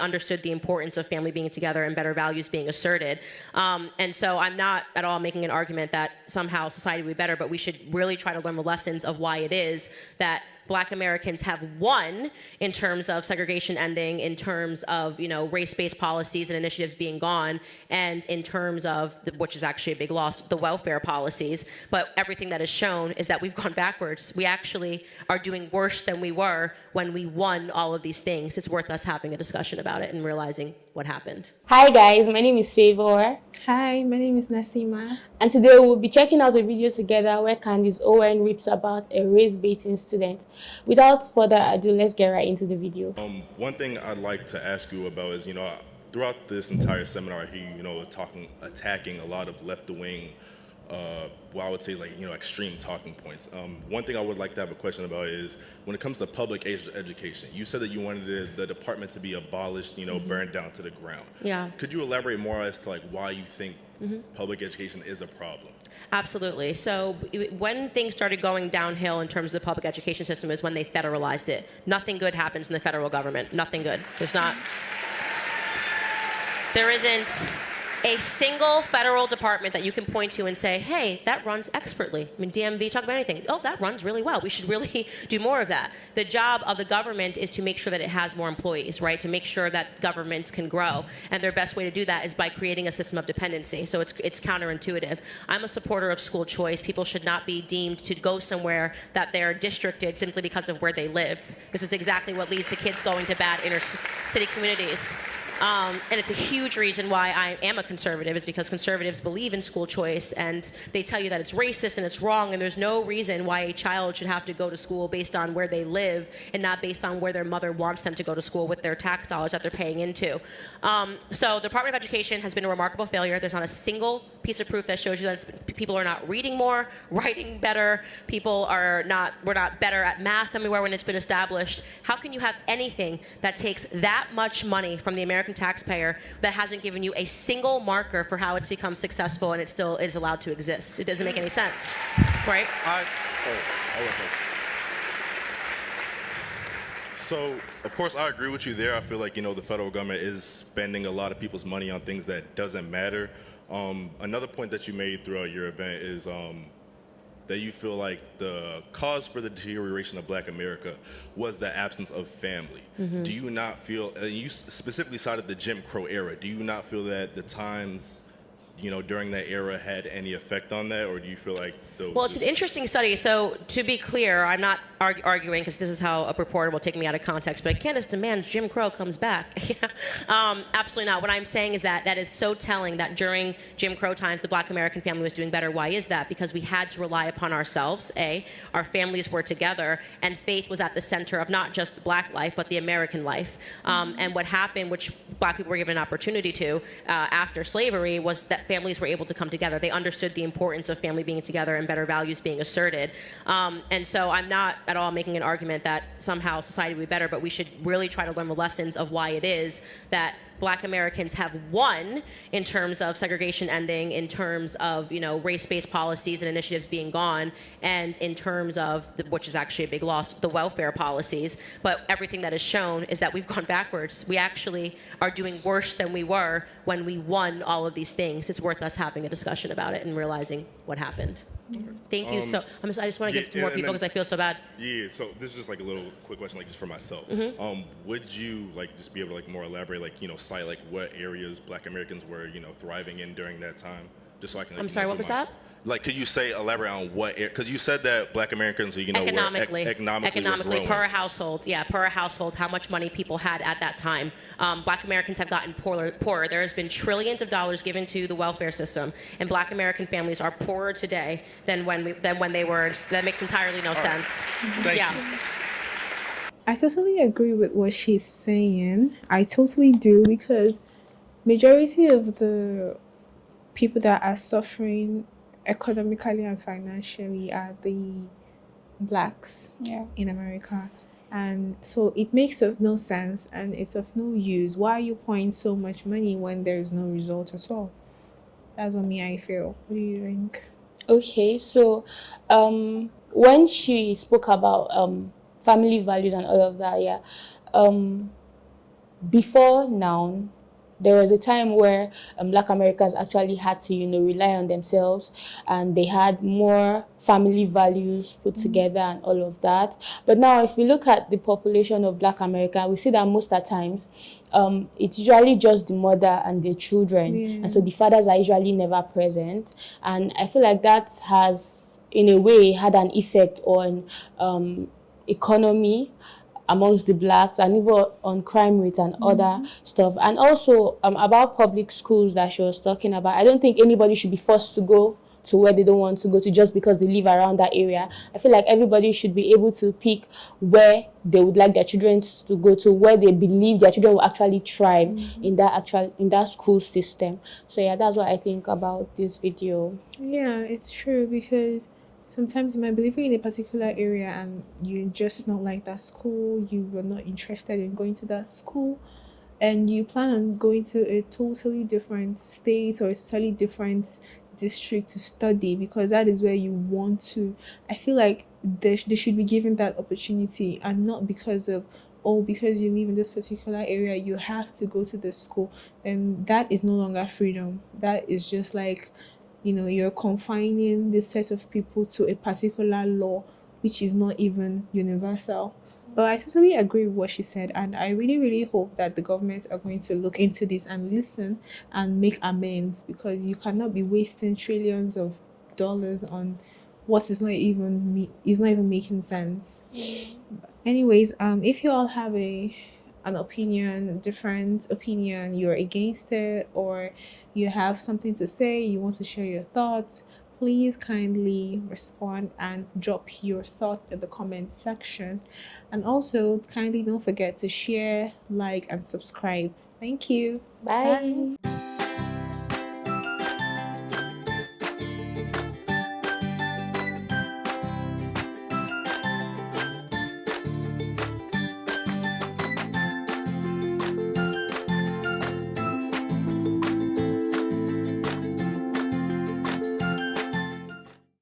understood the importance of family being together and better values being asserted. And so I'm not at all making an argument that somehow society would be better, but we should really try to learn the lessons of why it is that Black Americans have won in terms of segregation ending, in terms of, race-based policies and initiatives being gone, and in terms of, which is actually a big loss, the welfare policies. But everything that is shown is that we've gone backwards. We actually are doing worse than we were when we won all of these things. It's worth us having a discussion about it and realizing what happened. Hi guys, my name is Favor. Hi, my name is Nasima. And today we'll be checking out a video together where Candace Owens rips about a race-baiting student. Without further ado, let's get right into the video. One thing I'd like to ask you about is, throughout this entire seminar, I hear you, attacking a lot of left-wing, I would say extreme talking points. One thing I would like to have a question about is when it comes to public education, you said that you wanted the department to be abolished, burned down to the ground. Yeah. Could you elaborate more as to why you think public education is a problem? Absolutely. So when things started going downhill in terms of the public education system is when they federalized it. Nothing good happens in the federal government. Nothing good. There isn't a single federal department that you can point to and say, hey, that runs expertly. I mean, DMV, talk about anything. Oh, that runs really well. We should really do more of that. The job of the government is to make sure that it has more employees, right? To make sure that government can grow. And their best way to do that is by creating a system of dependency. So it's counterintuitive. I'm a supporter of school choice. People should not be deemed to go somewhere that they're districted simply because of where they live. This is exactly what leads to kids going to bad inner city communities. And it's a huge reason why I am a conservative, is because conservatives believe in school choice, and they tell you that it's racist and it's wrong, and there's no reason why a child should have to go to school based on where they live and not based on where their mother wants them to go to school with their tax dollars that they're paying into. So the Department of Education has been a remarkable failure. There's not a single piece of proof that shows you that people are not reading more, writing better, we're not better at math than we were when it's been established. How can you have anything that takes that much money from the American taxpayer that hasn't given you a single marker for how it's become successful and it still is allowed to exist? It doesn't make any sense, right? So, of course, I agree with you there. I feel like, the federal government is spending a lot of people's money on things that doesn't matter. Another point that you made throughout your event is that you feel like the cause for the deterioration of Black America was the absence of family. Do you not feel, you specifically cited the Jim Crow era, do you not feel that the times, during that era had any effect on that, or do you feel like those? Well, it's an interesting study. So to be clear, I'm not arguing, because this is how a reporter will take me out of context, but Candace demands Jim Crow comes back. Absolutely not. What I'm saying is that is so telling that during Jim Crow times, the Black American family was doing better. Why is that? Because we had to rely upon ourselves, our families were together, and faith was at the center of not just the Black life, but the American life. And what happened, which Black people were given an opportunity to after slavery, was that families were able to come together. They understood the importance of family being together and better values being asserted. And so I'm not at all making an argument that somehow society would be better, but we should really try to learn the lessons of why it is that Black Americans have won in terms of segregation ending, in terms of, race-based policies and initiatives being gone, and in terms of, which is actually a big loss, the welfare policies. But everything that is shown is that we've gone backwards. We actually are doing worse than we were when we won all of these things. It's worth us having a discussion about it and realizing what happened. Thank you. So I just want to give it to more people because I feel so bad. Yeah. So this is just a little quick question, just for myself. Would you just be able to more elaborate, cite what areas Black Americans were thriving in during that time, just so I can. I'm sorry. What was that? Could you elaborate on what? Because you said that Black Americans, economically, were economically per household. Yeah, per household, how much money people had at that time. Black Americans have gotten poorer. There has been trillions of dollars given to the welfare system, and Black American families are poorer today than when they were. That makes entirely no sense. Thank you. I totally agree with what she's saying. I totally do, because majority of the people that are suffering economically and financially are the Blacks in America. And so it makes no sense and it's of no use. Why are you pouring so much money when there's no result at all? That's what I feel. What do you think? Okay, so when she spoke about family values and all of that, before now, there was a time where Black Americans actually had to, rely on themselves, and they had more family values put together and all of that. But now, if we look at the population of Black America, we see that most of the times, it's usually just the mother and the children, and so the fathers are usually never present. And I feel like that has, in a way, had an effect on economy amongst the blacks, and even on crime rate and other stuff. And also about public schools that she was talking about, I don't think anybody should be forced to go to where they don't want to go to just because they live around that area. I feel like everybody should be able to pick where they would like their children to go to, where they believe their children will actually thrive in that school system. So yeah, that's what I think about this video. Yeah, it's true, because sometimes you might be living in a particular area and you just not like that school, you were not interested in going to that school, and you plan on going to a totally different state or a totally different district to study because that is where you want to. I feel like they should be given that opportunity, and not because of, oh, because you live in this particular area you have to go to this school. And that is no longer freedom. That is just like, you're confining this set of people to a particular law, which is not even universal. But I totally agree with what she said, and I really, really hope that the government are going to look into this and listen and make amends, because you cannot be wasting trillions of dollars on what is not even making sense. Anyways, if you all have an opinion, different opinion, you're against it, or you have something to say, you want to share your thoughts, please kindly respond and drop your thoughts in the comment section. And also, kindly don't forget to share, like, and subscribe. Thank you. Bye.